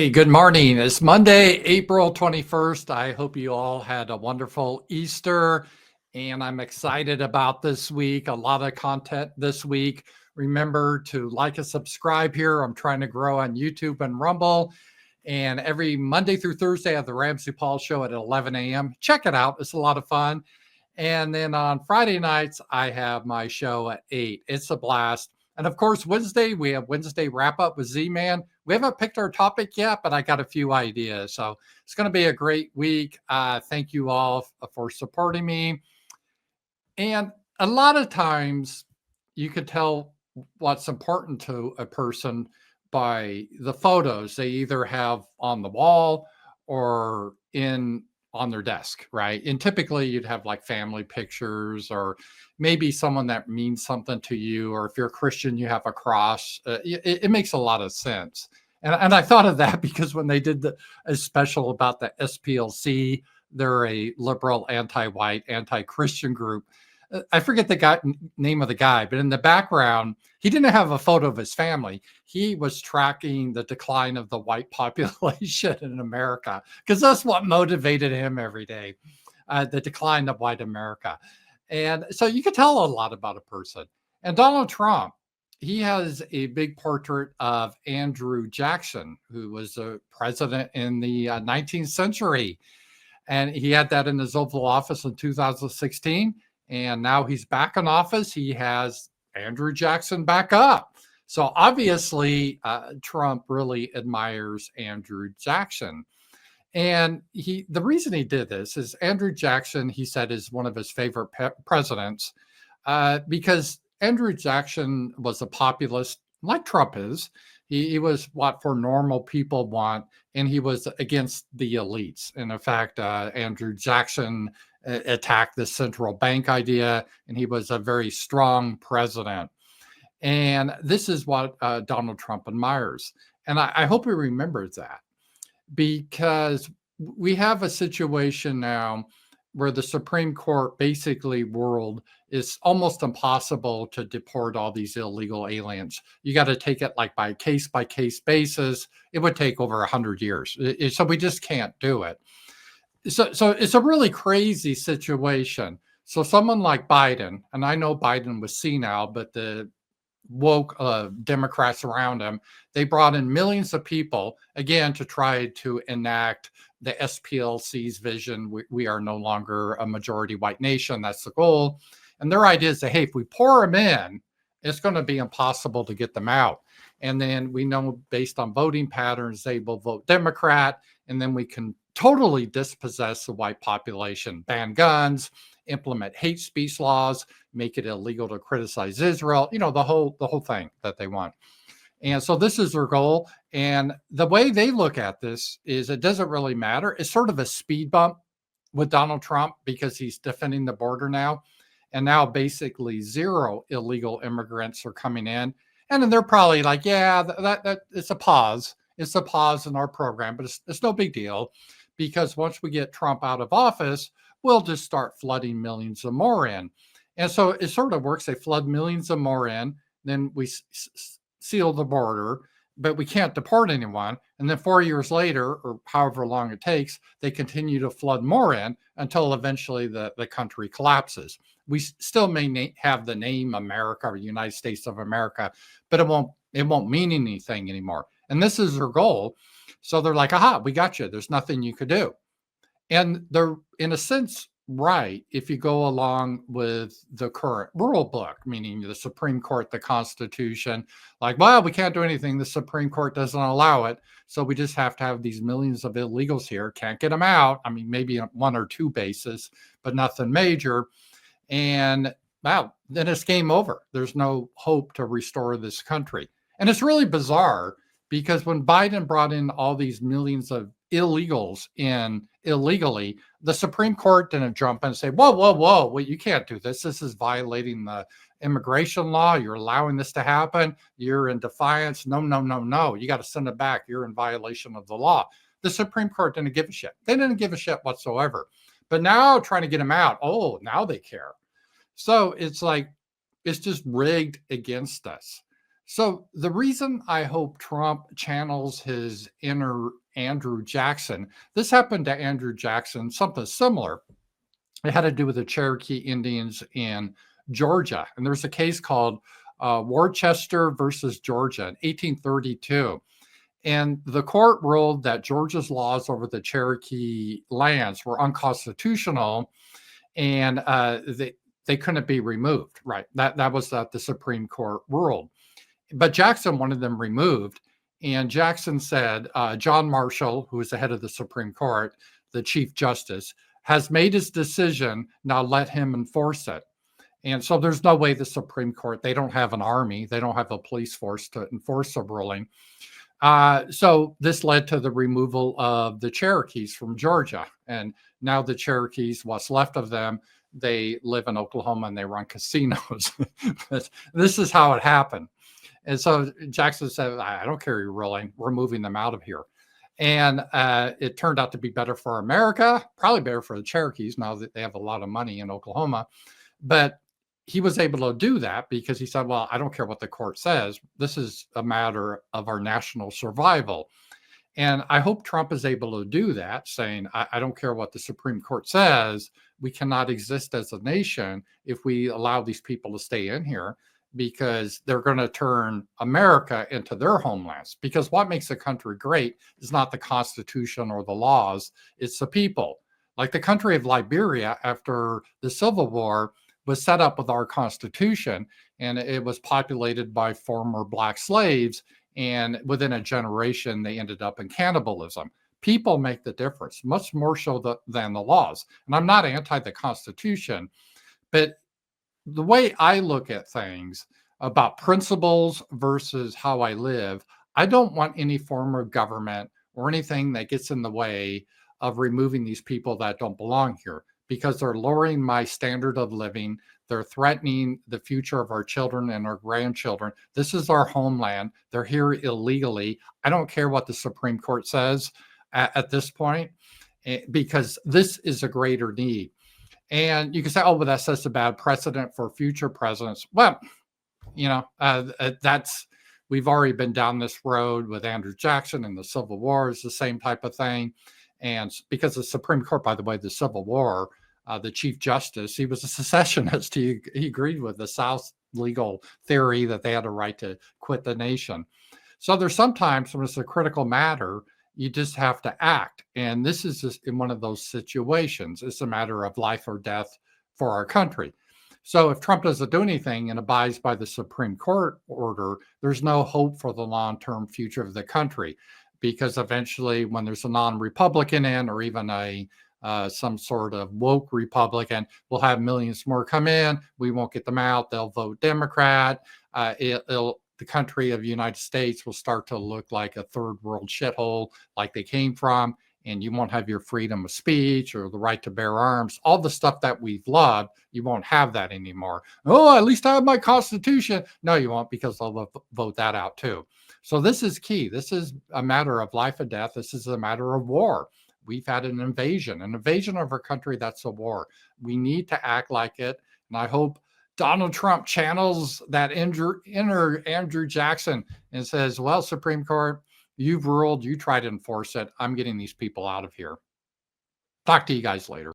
Hey, good morning. It's Monday, April 21st. I hope you all had a wonderful Easter, and I'm excited about this week. A lot of content this week. Remember to like and subscribe here. I'm trying to grow on YouTube and Rumble. And every Monday through Thursday, I have the Ramsey Paul Show at 11 a.m. Check it out. It's a lot of fun. And then on Friday nights, I have my show at 8. It's a blast. And of course, Wednesday, we have Wednesday wrap up with Z-Man. We haven't picked our topic yet, but I got a few ideas. So it's going to be a great week. Thank you all for supporting me. And a lot of times you could tell what's important to a person by the photos they either have on the wall or on their desk, right? And typically you'd have like family pictures or maybe someone that means something to you, or if you're a Christian, you have a cross. It makes a lot of sense. And I thought of that because when they did a special about the SPLC, they're a liberal, anti-white, anti-Christian group. I forget the name of the guy, but in the background, he didn't have a photo of his family. He was tracking the decline of the white population in America because that's what motivated him every day, the decline of white America. And so you could tell a lot about a person. And Donald Trump, he has a big portrait of Andrew Jackson, who was a president in the 19th century. And he had that in his Oval Office in 2016. And now he's back in office. He has Andrew Jackson back up. So obviously, Trump really admires Andrew Jackson. And the reason he did this is Andrew Jackson, he said, is one of his favorite presidents because Andrew Jackson was a populist like Trump is. He was what for normal people want, and he was against the elites. And in fact, Andrew Jackson attacked the central bank idea, and he was a very strong president. And this is what Donald Trump admires. And I hope he remembers that, because we have a situation now where the Supreme Court basically ruled it's almost impossible to deport all these illegal aliens. You got to take it like by case basis. It would take over 100 years. So we just can't do it. So it's a really crazy situation. So someone like Biden, and I know Biden was senile, but the woke Democrats around him, they brought in millions of people, again, to try to enact the SPLC's vision. We are no longer a majority white nation. That's the goal. And their idea is that, hey, if we pour them in, it's going to be impossible to get them out. And then we know based on voting patterns, they will vote Democrat, and then we can totally dispossess the white population, ban guns, implement hate speech laws, make it illegal to criticize Israel, the whole thing that they want. And so this is their goal. And the way they look at this is it doesn't really matter. It's sort of a speed bump with Donald Trump because he's defending the border now. And now basically zero illegal immigrants are coming in. And then they're probably like, yeah, that it's a pause. It's a pause in our program, but it's no big deal, because once we get Trump out of office, we'll just start flooding millions of more in. And so it sort of works. They flood millions of more in, then we seal the border, but we can't deport anyone. And then 4 years later, or however long it takes, they continue to flood more in until eventually the country collapses. We still may have the name America or United States of America, but it won't mean anything anymore. And this is their goal. So they're like, aha, we got you. There's nothing you could do. And they're, in a sense, right if you go along with the current rule book, meaning the Supreme Court, the Constitution, like, well, we can't do anything. The Supreme Court doesn't allow it. So we just have to have these millions of illegals here. Can't get them out. I mean, maybe on one or two bases, but nothing major. And wow, then it's game over. There's no hope to restore this country. And it's really bizarre because when Biden brought in all these millions of illegals in illegally, the Supreme Court didn't jump in and say, whoa, well, you can't do this. This is violating the immigration law. You're allowing this to happen. You're in defiance. No. You got to send it back. You're in violation of the law. The Supreme Court didn't give a shit. They didn't give a shit whatsoever. But now trying to get them out, oh, now they care. So it's like, it's just rigged against us. So the reason I hope Trump channels his inner Andrew Jackson, this happened to Andrew Jackson, something similar. It had to do with the Cherokee Indians in Georgia. And there's a case called Worcester versus Georgia in 1832. And the court ruled that Georgia's laws over the Cherokee lands were unconstitutional, and they couldn't be removed. Right. That was that the Supreme Court ruled. But Jackson wanted them removed. And Jackson said, John Marshall, who is the head of the Supreme Court, the Chief Justice, has made his decision. Now let him enforce it. And so there's no way the Supreme Court, they don't have an army, they don't have a police force to enforce a ruling. So this led to the removal of the Cherokees from Georgia. And now the Cherokees, what's left of them, they live in Oklahoma and they run casinos. This is how it happened. And so Jackson said, I don't care, you're ruling, we're moving them out of here. And it turned out to be better for America, probably better for the Cherokees now that they have a lot of money in Oklahoma. But he was able to do that because he said, well, I don't care what the court says. This is a matter of our national survival. And I hope Trump is able to do that, saying, I don't care what the Supreme Court says. We cannot exist as a nation if we allow these people to stay in here, because they're going to turn America into their homelands. Because what makes a country great is not the Constitution or the laws, it's the people. Like the country of Liberia after the Civil War was set up with our Constitution, and it was populated by former Black slaves. And within a generation, they ended up in cannibalism. People make the difference, much more so than the laws. And I'm not anti the Constitution, but the way I look at things about principles versus how I live, I don't want any form of government or anything that gets in the way of removing these people that don't belong here, because they're lowering my standard of living. They're threatening the future of our children and our grandchildren. This is our homeland. They're here illegally. I don't care what the Supreme Court says at this point, because this is a greater need. And you can say, oh, but that sets a bad precedent for future presidents. Well, we've already been down this road with Andrew Jackson and the Civil War is the same type of thing. And because the Supreme Court, by the way, the Civil War, the Chief Justice, he was a secessionist. He agreed with the South's legal theory that they had a right to quit the nation. So there's sometimes when it's a critical matter, you just have to act. And this is just in one of those situations. It's a matter of life or death for our country. So if Trump doesn't do anything and abides by the Supreme Court order, there's no hope for the long-term future of the country, because eventually when there's a non-Republican in, or even some sort of woke Republican, we'll have millions more come in. We won't get them out. They'll vote Democrat. The country of the United States will start to look like a third world shithole like they came from, and you won't have your freedom of speech or the right to bear arms. All the stuff that we've loved, you won't have that anymore. Oh, at least I have my Constitution. No, you won't, because they'll vote that out too. So this is key. This is a matter of life and death. This is a matter of war. We've had an invasion of our country. That's a war. We need to act like it. And I hope Donald Trump channels that inner Andrew Jackson and says, well, Supreme Court, you've ruled, you try to enforce it. I'm getting these people out of here. Talk to you guys later.